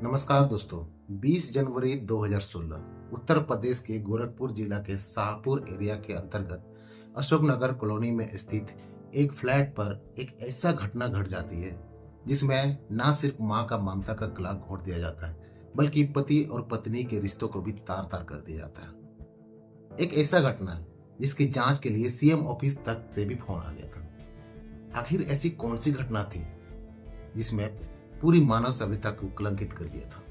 नमस्कार दोस्तों। 20 जनवरी 2016 उत्तर प्रदेश के गोरखपुर जिला के शाहपुर एरिया के अंतर्गत अशोकनगर कॉलोनी में स्थित एक फ्लैट पर एक ऐसा घटना घट जाती है जिसमें न सिर्फ मां का ममता का गला घोंट दिया जाता है बल्कि पति और पत्नी के रिश्तों को भी तार तार कर दिया जाता है। एक ऐसा घटना जिसकी जांच के लिए सीएम ऑफिस तक से भी फोन आ गया था। आखिर ऐसी कौन सी घटना थी जिसमें पूरी मानव सभ्यता को कलंकित कर दिया था?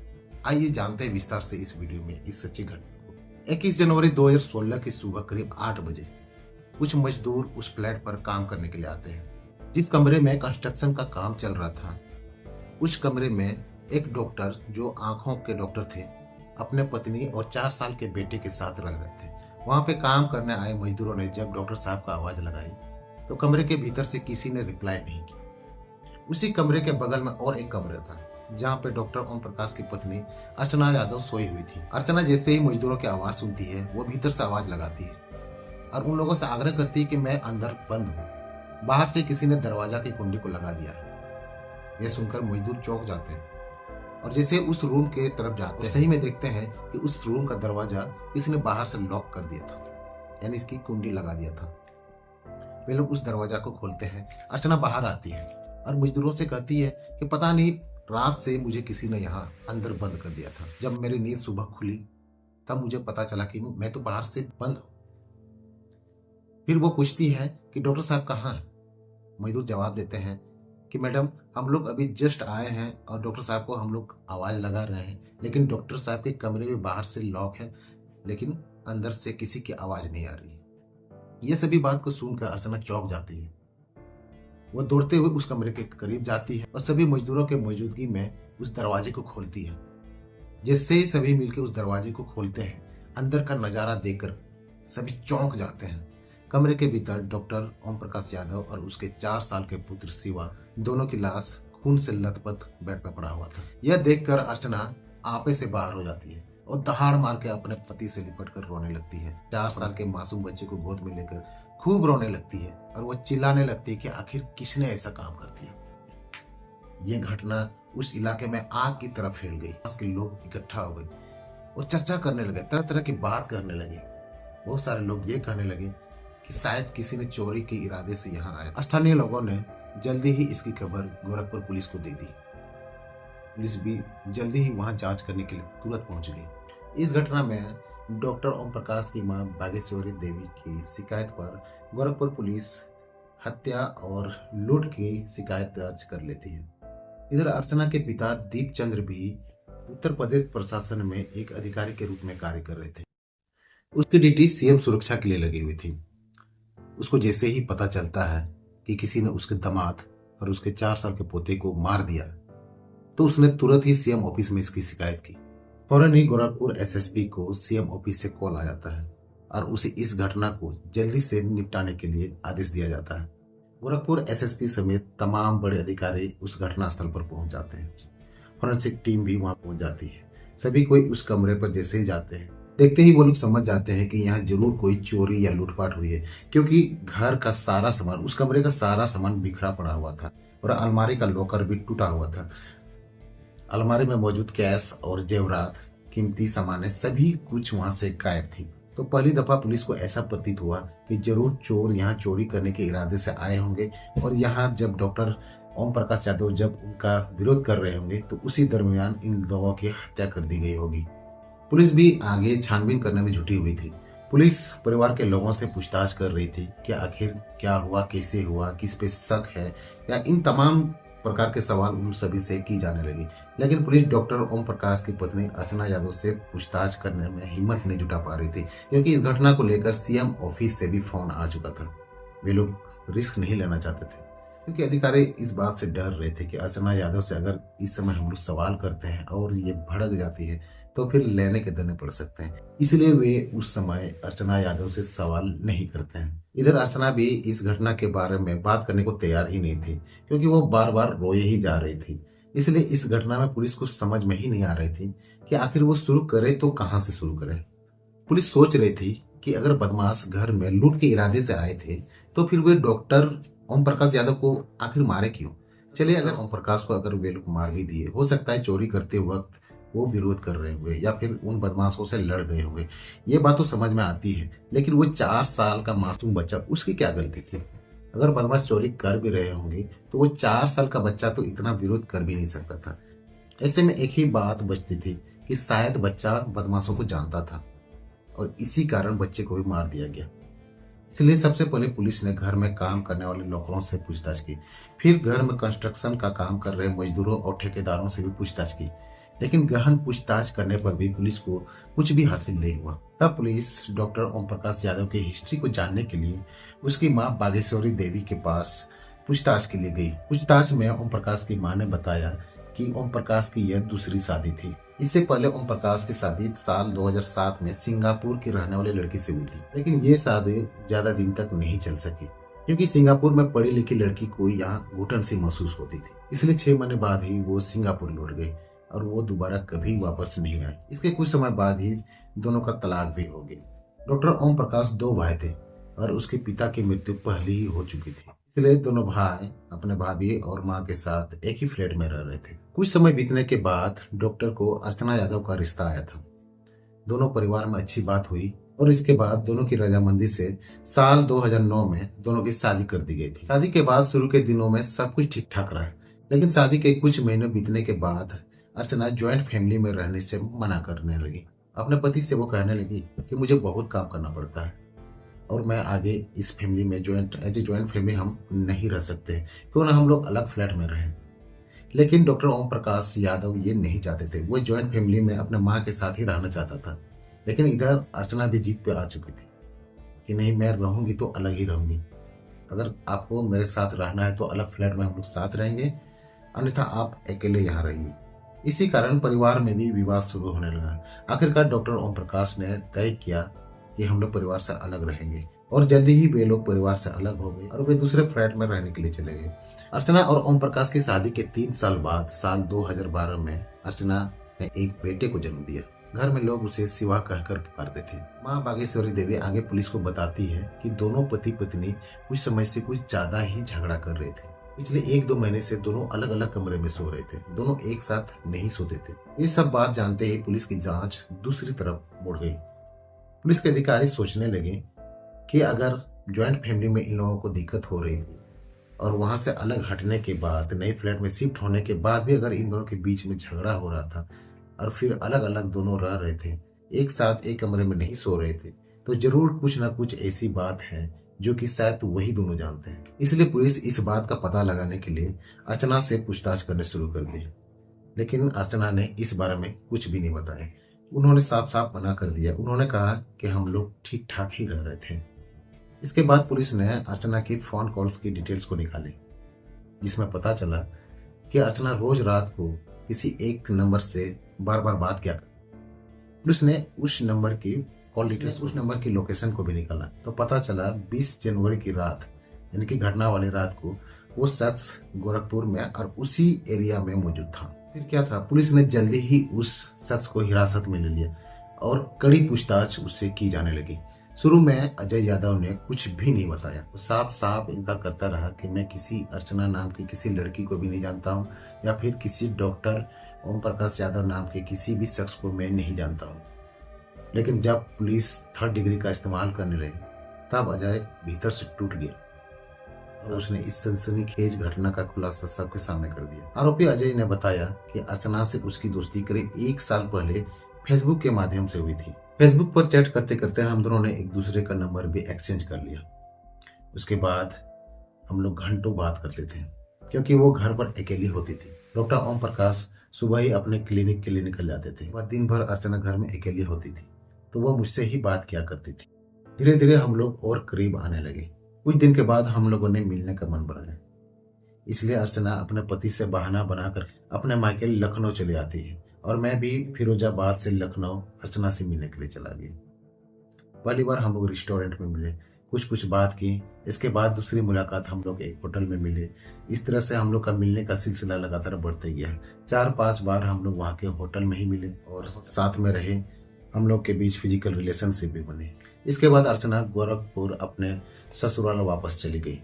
आइए जानते हैं विस्तार से इस वीडियो में इस सच्ची घटना को। 21 जनवरी 2016 की सुबह करीब 8 बजे कुछ मजदूर उस फ्लैट पर काम करने के लिए आते हैं जिस कमरे में कंस्ट्रक्शन का काम चल रहा था। उस कमरे में एक डॉक्टर जो आंखों के डॉक्टर थे अपने पत्नी और 4 साल के बेटे के साथ रह रहे थे। वहां पे काम करने आए मजदूरों ने जब डॉक्टर साहब का आवाज लगाई तो कमरे के भीतर से किसी ने रिप्लाई नहीं की। उसी कमरे के बगल में और एक कमरा था जहाँ पे डॉक्टर ओम प्रकाश की पत्नी अर्चना यादव सोई हुई थी। अर्चना जैसे ही मजदूरों की आवाज सुनती है वो भीतर से आवाज लगाती है और उन लोगों से आग्रह करती है कि मैं अंदर बंद हूँ, बाहर से किसी ने दरवाजा की कुंडी को लगा दिया है। यह सुनकर मजदूर चौंक जाते हैं और जैसे उस रूम के तरफ जाते हैं सही में देखते हैं कि उस रूम का दरवाजा किसी ने बाहर से लॉक कर दिया था, यानी इसकी कुंडी लगा दिया था। वे लोग उस दरवाजा को खोलते हैं। अर्चना बाहर आती है और मजदूरों से कहती है कि पता नहीं रात से मुझे किसी ने यहाँ अंदर बंद कर दिया था। जब मेरी नींद सुबह खुली तब मुझे पता चला कि मैं तो बाहर से बंद हूँ। फिर वो पूछती है कि डॉक्टर साहब कहाँ हैं? मजदूर जवाब देते हैं कि मैडम हम लोग अभी जस्ट आए हैं और डॉक्टर साहब को हम लोग आवाज लगा रहे हैं, लेकिन डॉक्टर साहब के कमरे में बाहर से लॉक है लेकिन अंदर से किसी की आवाज नहीं आ रही। ये सभी बात को सुनकर अर्चना चौंक जाती है। वो दौड़ते हुए उस कमरे के करीब जाती है और सभी मजदूरों के मौजूदगी में उस दरवाजे को खोलती है। जैसे ही सभी मिलकर उस दरवाजे को खोलते हैं अंदर का नजारा देखकर सभी चौंक जाते हैं। कमरे के भीतर डॉक्टर ओम प्रकाश यादव और उसके 4 साल के पुत्र शिवा दोनों की लाश खून से लथपथ बेड पर पड़ा हुआ था। यह देखकर अर्चना आपे से बाहर हो जाती है और दहाड़ मार के अपने पति से लिपट कर रोने लगती है। 4 साल के मासूम बच्चे को गोद में लेकर खूब रोने लगती है और वो चिल्लाने लगती है कि आखिर किसने ऐसा काम कर दिया। ये घटना उस इलाके में आग की तरह फैल गई। पास के लोग इकट्ठा हो गए और चर्चा करने लगे, तरह तरह की बात करने लगे। बहुत सारे लोग ये कहने लगे कि शायद किसी ने चोरी के इरादे से यहाँ आया। स्थानीय लोगों ने जल्दी ही इसकी खबर गोरखपुर पुलिस को दे दी। पुलिस भी जल्दी ही वहां जांच करने के लिए तुरंत पहुंच गई। इस घटना में डॉक्टर ओम प्रकाश की मां बागेश्वरी देवी की शिकायत पर गोरखपुर पुलिस हत्या और लूट की शिकायत दर्ज कर लेती है। इधर अर्चना के पिता दीप चंद्र भी उत्तर प्रदेश प्रशासन में एक अधिकारी के रूप में कार्य कर रहे थे। उसकी ड्यूटी सीएम सुरक्षा के लिए लगी हुई थी। उसको जैसे ही पता चलता है कि किसी ने उसके दामाद और उसके 4 साल के पोते को मार दिया तो उसने तुरंत ही सीएम ऑफिस में इसकी शिकायत की। फौरन ही गोरखपुर एसएसपी को सीएम ऑफिस से कॉल आ जाता है और उसे इस घटना को जल्दी से निपटाने के लिए आदेश दिया जाता है। गोरखपुर एसएसपी समेत तमाम बड़े अधिकारी उस घटना स्थल पर पहुंच जाते हैं। फोरेंसिक टीम भी वहां पहुंच जाती है। सभी कोई उस कमरे पर जैसे ही जाते हैं देखते ही वो लोग समझ जाते हैं कि यहाँ जरूर कोई चोरी या लूटपाट हुई है, क्योंकि घर का सारा सामान, उस कमरे का सारा सामान बिखरा पड़ा हुआ था और अलमारी का लॉकर भी टूटा हुआ था। अलमारी में मौजूद कैश और जेवरात, कीमती सामानें सभी कुछ वहां से गायब थी। तो पहली दफा पुलिस को ऐसा प्रतीत हुआ कि जरूर चोर यहाँ चोरी करने के इरादे से आए होंगे और यहाँ जब डॉक्टर ओम प्रकाश यादव जब उनका विरोध कर रहे होंगे तो उसी दरमियान इन लोगों की हत्या कर दी गई होगी। पुलिस भी आगे छानबीन करने में जुटी हुई थी। पुलिस परिवार के लोगों से पूछताछ कर रही थी कि आखिर क्या हुआ, कैसे हुआ, किस पे शक है, या इन तमाम प्रकार के सवाल उन सभी से की जाने लगी। लेकिन पुलिस डॉक्टर ओम प्रकाश की पत्नी अर्चना यादव से पूछताछ करने में हिम्मत नहीं जुटा पा रही थी, क्योंकि इस घटना को लेकर सीएम ऑफिस से भी फोन आ चुका था। वे लोग रिस्क नहीं लेना चाहते थे क्योंकि अधिकारी इस बात से डर रहे थे कि अर्चना यादव से अगर इस समय हम लोग सवाल करते हैं और ये भड़क जाती है तो फिर लेने के देने पड़ सकते हैं। इसलिए वे उस समय अर्चना यादव से सवाल नहीं करते हैं। इधर अर्चना भी इस घटना के बारे में बात करने को तैयार ही नहीं थी, क्योंकि वो बार बार रोए ही जा रही थी। इसलिए इस घटना में पुलिस को समझ में ही नहीं आ रही थी कि आखिर वो शुरू करे तो कहां से शुरू करे। पुलिस सोच रही थी कि अगर बदमाश घर में लूट के इरादे से आए थे तो फिर वे डॉक्टर ओम प्रकाश यादव को आखिर मारे क्यों? चलिए, अगर ओम प्रकाश को अगर वे लोग मार भी दिए, हो सकता है चोरी करते वक्त वो विरोध कर रहे हुए या फिर उन बदमाशों से लड़ गए होंगे, ये बात तो समझ में आती है। लेकिन वो 4 साल का मासूम बच्चा, उसकी क्या गलती थी? अगर बदमाश चोरी कर भी रहे होंगे तो वो 4 साल का बच्चा तो इतना विरोध कर भी नहीं सकता था। ऐसे में एक ही बात बचती थी कि शायद बच्चा बदमाशों को जानता था और इसी कारण बच्चे को भी मार दिया गया। इसलिए सबसे पहले पुलिस ने घर में काम करने वाले नौकरों से पूछताछ की, फिर घर में कंस्ट्रक्शन का काम कर रहे मजदूरों और ठेकेदारों से भी पूछताछ की। लेकिन गहन पूछताछ करने पर भी पुलिस को कुछ भी हासिल नहीं हुआ। तब पुलिस डॉक्टर ओम प्रकाश यादव की हिस्ट्री को जानने के लिए उसकी मां बागेश्वरी देवी के पास पूछताछ के लिए गई। पूछताछ में ओम प्रकाश की मां ने बताया कि ओम प्रकाश की यह दूसरी शादी थी। इससे पहले ओम प्रकाश की शादी साल 2007 में सिंगापुर की रहने वाली लड़की से हुई थी, लेकिन ये शादी ज्यादा दिन तक नहीं चल सकी क्योंकि सिंगापुर में पढ़ी लिखी लड़की को यहाँ घुटन सी महसूस होती थी। इसलिए 6 महीने बाद ही वो सिंगापुर लौट गई और वो दोबारा कभी वापस नहीं आए। इसके कुछ समय बाद ही दोनों का तलाक भी हो गया। डॉक्टर ओम प्रकाश 2 भाई थे और उसके पिता की मृत्यु पहले ही हो चुकी थी। इसलिए दोनों भाई अपने भाभी और माँ के साथ एक ही फ्लैट में रह रहे थे। कुछ समय बीतने के बाद डॉक्टर को अर्चना यादव का रिश्ता आया था। दोनों परिवार में अच्छी बात हुई और इसके बाद दोनों की रजामंदी से साल 2009 में दोनों की शादी कर दी गई थी। शादी के बाद शुरू के दिनों में सब कुछ ठीक ठाक रहा, लेकिन शादी के कुछ महीने बीतने के बाद अर्चना ज्वाइंट फैमिली में रहने से मना करने लगी। अपने पति से वो कहने लगी कि मुझे बहुत काम करना पड़ता है और मैं आगे इस फैमिली में एज ए ज्वाइंट फैमिली हम नहीं रह सकते, क्यों ना हम लोग अलग फ्लैट में रहें। लेकिन डॉक्टर ओम प्रकाश यादव ये नहीं चाहते थे। वो ज्वाइंट फैमिली में अपने माँ के साथ ही रहना चाहता था। लेकिन इधर अर्चना भी जीत पे आ चुकी थी कि नहीं, मैं रहूंगी तो अलग ही रहूंगी। अगर आपको मेरे साथ रहना है तो अलग फ्लैट में हम लोग साथ रहेंगे, अन्यथा आप अकेले यहाँ रहिए। इसी कारण परिवार में भी विवाद शुरू होने लगा। आखिरकार डॉक्टर ओम प्रकाश ने तय किया कि हम लोग परिवार से अलग रहेंगे और जल्दी ही वे लोग परिवार से अलग हो गए और वे दूसरे फ्लैट में रहने के लिए चले गए। अर्चना और ओम प्रकाश की शादी के 3 साल बाद साल 2012 में अर्चना ने एक बेटे को जन्म दिया। घर में लोग उसे शिवा कहकर पुकारते थे। माँ बागेश्वरी देवी आगे पुलिस को बताती है कि दोनों पति पत्नी कुछ समय से कुछ ज्यादा ही झगड़ा कर रहे थे। पिछले 1-2 महीने से दोनों अलग अलग कमरे में सो रहे थे, दोनों एक साथ नहीं सोते थे। ये सब बात जानते ही पुलिस की जांच दूसरी तरफ मुड़ गई। पुलिस के अधिकारी सोचने लगे कि अगर ज्वाइंट फैमिली में इन लोगों को दिक्कत हो रही थी और वहां से अलग हटने के बाद नए फ्लैट में शिफ्ट होने के बाद भी अगर इन दोनों के बीच में झगड़ा हो रहा था और फिर अलग अलग दोनों रह रहे थे, एक साथ एक कमरे में नहीं सो रहे थे, तो जरूर कुछ ना कुछ ऐसी बात है जो कि शायद वही दोनों जानते हैं। इसलिए पुलिस इस बात का पता लगाने के लिए अर्चना से पूछताछ करने शुरू कर दी। लेकिन अर्चना ने इस बारे में कुछ भी नहीं बताया। उन्होंने साफ साफ मना कर दिया। उन्होंने कहा कि हम लोग ठीक ठाक ही रह रहे थे। इसके बाद पुलिस ने अर्चना की फोन कॉल्स की डिटेल्स को निकाली, जिसमें पता चला कि अर्चना रोज रात को किसी एक नंबर से बार बार बात किया। पुलिस ने उस नंबर की कॉल डिटेल्स, उस नंबर की लोकेशन को भी निकाला तो पता चला 20 जनवरी की रात, यानी कि घटना वाली रात को वो शख्स गोरखपुर में और उसी एरिया में मौजूद था। फिर क्या था, पुलिस ने जल्दी ही उस शख्स को हिरासत में ले लिया और कड़ी पूछताछ उससे की जाने लगी। शुरू में अजय यादव ने कुछ भी नहीं बताया। वो साफ साफ इनकार करता रहा कि मैं किसी अर्चना नाम की किसी लड़की को भी नहीं जानता हूँ या फिर किसी डॉक्टर ओम प्रकाश यादव नाम के किसी भी शख्स को मैं नहीं जानता हूँ। लेकिन जब पुलिस 3rd डिग्री का इस्तेमाल करने लगी तब अजय भीतर से टूट गया और उसने इस सनसनीखेज घटना का खुलासा सबके सामने कर दिया। आरोपी अजय ने बताया कि अर्चना से उसकी दोस्ती करीब 1 साल पहले फेसबुक के माध्यम से हुई थी। फेसबुक पर चैट करते करते हम दोनों ने एक दूसरे का नंबर भी एक्सचेंज कर लिया। उसके बाद हम लोग घंटों बात करते थे क्योंकि वो घर पर अकेली होती थी। डॉक्टर ओम प्रकाश सुबह ही अपने क्लिनिक के लिए निकल जाते थे। वह दिन भर अर्चना घर में अकेली होती थी तो वह मुझसे ही बात किया करती थी। धीरे धीरे हम लोग और करीब आने लगे। कुछ दिन के बाद हम लोगों ने मिलने का मन बनाया। इसलिए अर्चना अपने पति से बहाना बनाकर अपने मायके लखनऊ चली आती है और मैं भी फिरोजाबाद से लखनऊ अर्चना से मिलने के लिए चला गया। पहली बार हम लोग रेस्टोरेंट में मिले, कुछ बात की। इसके बाद दूसरी मुलाकात हम लोग एक होटल में मिले। इस तरह से हम लोग का मिलने का सिलसिला लगातार बढ़ते गया। 4-5 बार हम लोग वहाँ के होटल में ही मिले और साथ में रहे। हम लोग के बीच फिजिकल रिलेशनशिप भी बने। इसके बाद अर्चना गोरखपुर अपने ससुराल वापस चली गई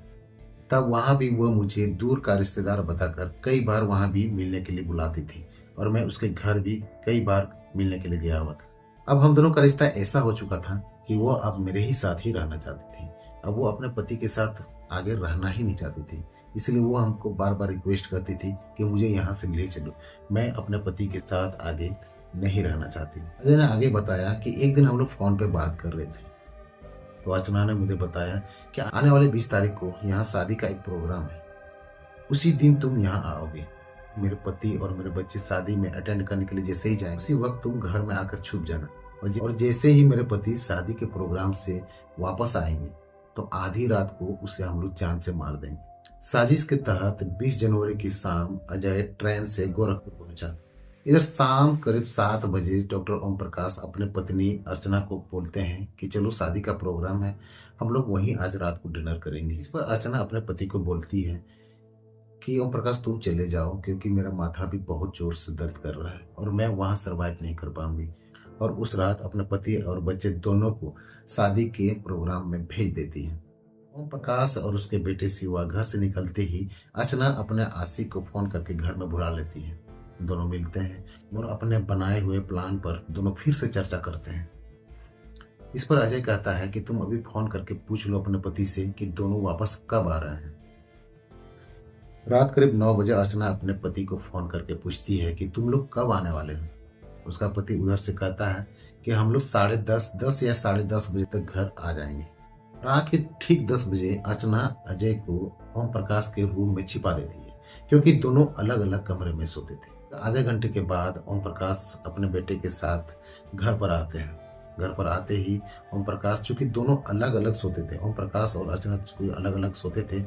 तब वहाँ भी वो मुझे दूर का रिश्तेदार बताकर कई बार वहाँ भी मिलने के लिए बुलाती थी और मैं उसके घर भी कई बार मिलने के लिए गया हुआ था। अब हम दोनों का रिश्ता ऐसा हो चुका था कि वो अब मेरे ही साथ ही रहना चाहती थी। अब वो अपने पति के साथ आगे रहना ही नहीं चाहती थी, इसलिए वो हमको बार बार रिक्वेस्ट करती थी कि मुझे यहाँ से ले चलो, मैं अपने पति के साथ आगे नहीं रहना चाहती। अजय ने आगे बताया कि एक दिन हम लोग फोन पे बात कर रहे थे तो अर्चना ने मुझे बताया कि आने वाले 20 तारीख को यहाँ शादी का एक प्रोग्राम है, उसी दिन तुम यहाँ आओगे। मेरे पति और मेरे बच्चे शादी में अटेंड करने के लिए जैसे ही जाएं, उसी वक्त तुम घर में आकर छुप जाना और जैसे ही मेरे पति शादी के प्रोग्राम से वापस आएंगे तो आधी रात को उसे हम लोग जान से मार देंगे। साजिश के तहत 20 जनवरी की शाम अजय ट्रेन से गोरखपुर पहुंचा। इधर शाम करीब 7 बजे डॉक्टर ओम प्रकाश अपने पत्नी अर्चना को बोलते हैं कि चलो शादी का प्रोग्राम है, हम लोग वहीं आज रात को डिनर करेंगे। इस पर अर्चना अपने पति को बोलती है कि ओम प्रकाश तुम चले जाओ, क्योंकि मेरा माथा भी बहुत जोर से दर्द कर रहा है और मैं वहां सरवाइव नहीं कर पाऊंगी। और उस रात अपने पति और बच्चे दोनों को शादी के प्रोग्राम में भेज देती है। ओम प्रकाश और उसके बेटे शिवा घर से निकलते ही अर्चना अपने आशिक को फोन करके घर में बुला लेती है। दोनों मिलते हैं और अपने बनाए हुए प्लान पर दोनों फिर से चर्चा करते हैं। इस पर अजय कहता है कि तुम अभी फोन करके पूछ लो अपने पति से कि दोनों वापस कब आ रहे हैं। रात करीब 9 बजे अर्चना अपने पति को फोन करके पूछती है कि तुम लोग कब आने वाले हो। उसका पति उधर से कहता है कि हम लोग 10:30 या 10:30 बजे तक घर आ जाएंगे। रात के ठीक 10 बजे अर्चना अजय को ओम प्रकाश के रूम में छिपा देती है, क्योंकि दोनों अलग अलग कमरे में सोते थे। आधे घंटे के बाद ओम प्रकाश अपने बेटे के साथ घर पर आते हैं। घर पर आते ही ओम प्रकाश, चूंकि दोनों अलग अलग सोते थे, ओम प्रकाश और अर्चना अलग अलग सोते थे,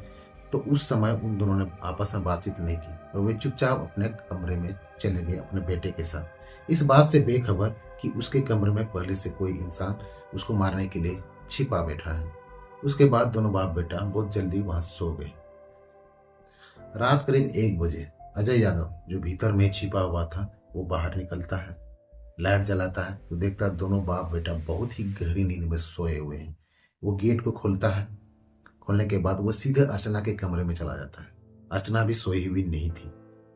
तो उस समय उन दोनों ने आपस में बातचीत नहीं की और वे चुपचाप अपने कमरे में चले गए अपने बेटे के साथ, इस बात से बेखबर कि उसके कमरे में पहले से कोई इंसान उसको मारने के लिए छिपा बैठा है। उसके बाद दोनों बाप बेटा बहुत जल्दी वहां सो गए। रात करीब 1 बजे अजय यादव, जो भीतर में छिपा हुआ था, वो बाहर निकलता है, लाइट जलाता है तो देखता है दोनों बाप बेटा बहुत ही गहरी नींद में सोए हुए हैं। वो गेट को खोलता है। खोलने के बाद वो सीधे अर्चना के कमरे में चला जाता है। अर्चना भी सोई हुई नहीं थी।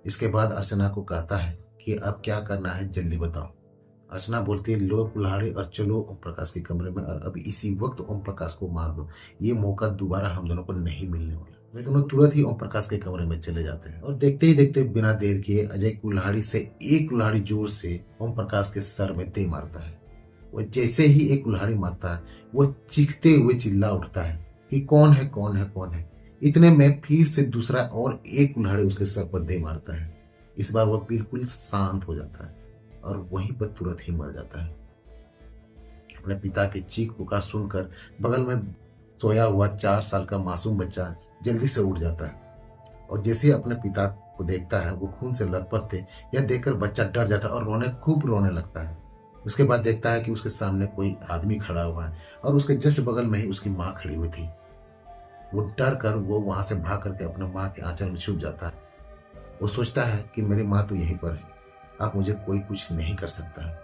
इसके बाद अर्चना को कहता है कि अब क्या करना है जल्दी बताओ। अर्चना बोलती है लो कुल्हाड़ी और चलो ओम प्रकाश के कमरे में और अब इसी वक्त ओम प्रकाश को मार दो, ये मौका दोबारा हम दोनों को नहीं मिलने वाला। वे दोनों तुरंत ही ओम प्रकाश के कमरे में चले जाते हैं और देखते ही देखते बिना देर किए अजय कुल्हाड़ी से एक कुल्हाड़ी जोर से ओम प्रकाश के सर में दे मारता है। वो जैसे ही एक कुल्हाड़ी मारता है वो चीखते हुए चिल्ला उठता है कि कौन है कौन है कौन है। इतने में फिर से दूसरा और एक कुल्हाड़ी उसके सर पर दे मारता है। इस बार वह बिल्कुल शांत हो जाता है और वहीं पर तुरंत ही मर जाता है। अपने पिता की चीख पुकार सुनकर बगल में सोया हुआ 4 साल का मासूम बच्चा जल्दी से उठ जाता है और जैसे ही अपने पिता को देखता है वो खून से लथपथ थे, यह देखकर बच्चा डर जाता है और खूब रोने लगता है। उसके बाद देखता है कि उसके सामने कोई आदमी खड़ा हुआ है और उसके जस्ट बगल में ही उसकी माँ खड़ी हुई थी। वो डर कर वो वहां से भाग करके अपने माँ के आंचल में छुप जाता है। वो सोचता है कि मेरी माँ तो यहीं पर है, अब मुझे कोई कुछ नहीं कर सकता है।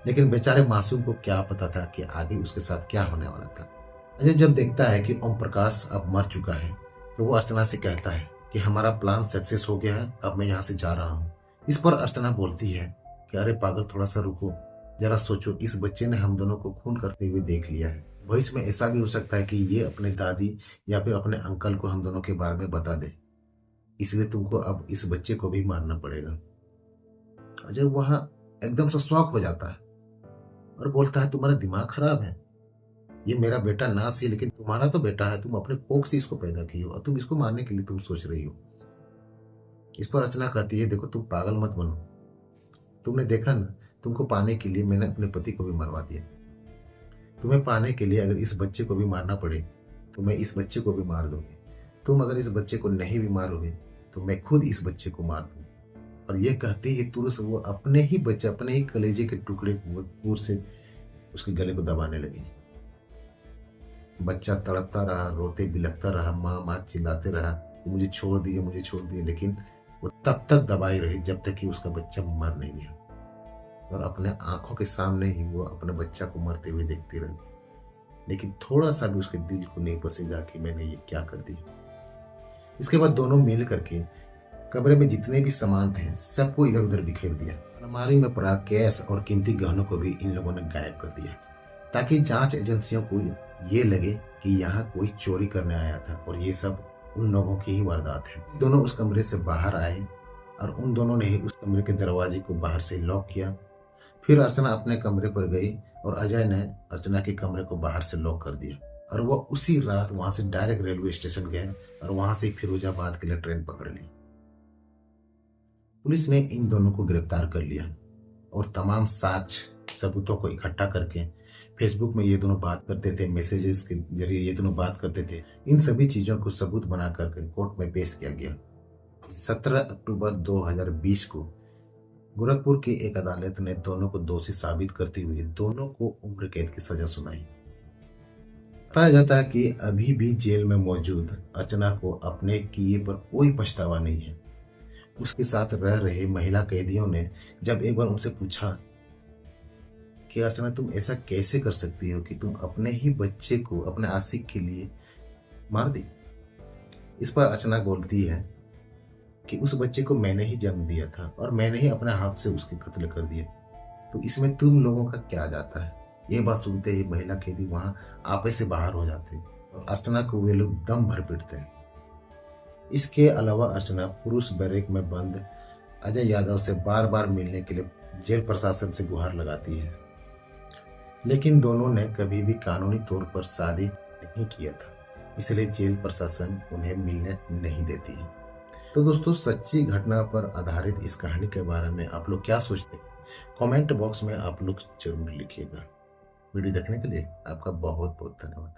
लेकिन बेचारे मासूम को क्या पता था कि आगे उसके साथ क्या होने वाला था। अजय जब देखता है कि ओम प्रकाश अब मर चुका है तो वो अर्चना से कहता है कि हमारा प्लान सक्सेस हो गया है, अब मैं यहाँ से जा रहा हूँ। इस पर अर्चना बोलती है कि अरे पागल, थोड़ा सा रुको, जरा सोचो, इस बच्चे ने हम दोनों को खून करते हुए देख लिया है। भविष्य में ऐसा भी हो सकता है कि ये अपने दादी या फिर अपने अंकल को हम दोनों के बारे में बता दे, इसलिए तुमको अब इस बच्चे को भी मारना पड़ेगा। अजय वहां एकदम से शॉक हो जाता है और बोलता है तुम्हारा दिमाग खराब है, ये मेरा बेटा ना सही लेकिन तुम्हारा तो बेटा है, तुम अपने कोख से इसको पैदा की हो और तुम इसको मारने के लिए तुम सोच रही हो। इस पर अर्चना कहती है देखो तुम पागल मत बनो, तुमने देखा ना, तुमको पाने के लिए मैंने अपने पति को भी मरवा दिया। तुम्हें पाने के लिए अगर इस बच्चे को भी मारना पड़े तो मैं इस बच्चे को भी मार दूंगी। तुम अगर इस बच्चे को नहीं भी मारोगे तो मैं खुद इस बच्चे को मार दूंगी। और यह कहते ही तुरंत से वो अपने ही बच्चे, अपने ही कलेजे के टुकड़े को दूर से उसके गले को दबाने लगी। बच्चा तड़पता रहा, रोते बिलखता रहा, माँ माँ चिल्लाते रहा कि मुझे छोड़ दिए मुझे छोड़ दिए, लेकिन वो तब तक दबाई रही जब तक कि उसका बच्चा मर नहीं गया। और अपने आंखों के सामने ही वो अपने बच्चा को मरते हुए देखती रही, लेकिन थोड़ा सा भी उसके दिल को नहीं पसेगा कि मैंने ये क्या कर दिया। इसके बाद दोनों मिल करके कमरे में जितने भी सामान थे सबको इधर उधर बिखेर दिया। अलमारी में पड़ा कैश और कीमती गहनों को भी इन लोगों ने गायब कर दिया, ताकि जांच एजेंसियों को ये लगे कि यहाँ कोई चोरी करने आया था और ये सब उन लोगों की ही वारदात है। दोनों उस कमरे से बाहर आए और उन दोनों ने ही उस कमरे के दरवाजे को बाहर से लॉक किया। फिर अर्चना अपने कमरे पर गई और अजय ने अर्चना के कमरे को बाहर से लॉक कर दिया और वह उसी रात वहां से डायरेक्ट रेलवे स्टेशन गए और वहां से फिरोजाबाद के लिए ट्रेन पकड़ ली। पुलिस ने इन दोनों को गिरफ्तार कर लिया और तमाम साक्ष्य सबूतों को इकट्ठा करके फेसबुक में ये दोनों बात करते थे, मैसेजेस के जरिए ये दोनों बात करते थे, इन सभी चीजों को सबूत बना करके कोर्ट में पेश किया गया। 17 अक्टूबर 2020 को गोरखपुर की एक अदालत ने दोनों को दोषी साबित करते हुए दोनों को उम्र कैद की सजा सुनाई। बताया जाता है कि अभी भी जेल में मौजूद अर्चना को अपने किए पर कोई पछतावा नहीं है। उसके साथ रह रहे महिला कैदियों ने जब एक बार उनसे पूछा कि अर्चना तुम ऐसा कैसे कर सकती हो कि तुम अपने ही बच्चे को अपने आशिक के लिए मार दी, इस पर अर्चना बोलती है कि उस बच्चे को मैंने ही जन्म दिया था और मैंने ही अपने हाथ से उसके कत्ल कर दिया, तो इसमें तुम लोगों का क्या जाता है। ये बात सुनते ही महिला कैदी वहां आपे से बाहर हो जाते और अर्चना को वे लोग दम भर पीटते हैं। इसके अलावा अर्चना पुरुष बैरक में बंद अजय यादव से बार बार मिलने के लिए जेल प्रशासन से गुहार लगाती है, लेकिन दोनों ने कभी भी कानूनी तौर पर शादी नहीं किया था, इसलिए जेल प्रशासन उन्हें मिलने नहीं देती है। तो दोस्तों, सच्ची घटना पर आधारित इस कहानी के बारे में आप लोग क्या सोचते हैं, कमेंट बॉक्स में आप लोग जरूर लिखिएगा। वीडियो देखने के लिए आपका बहुत बहुत धन्यवाद।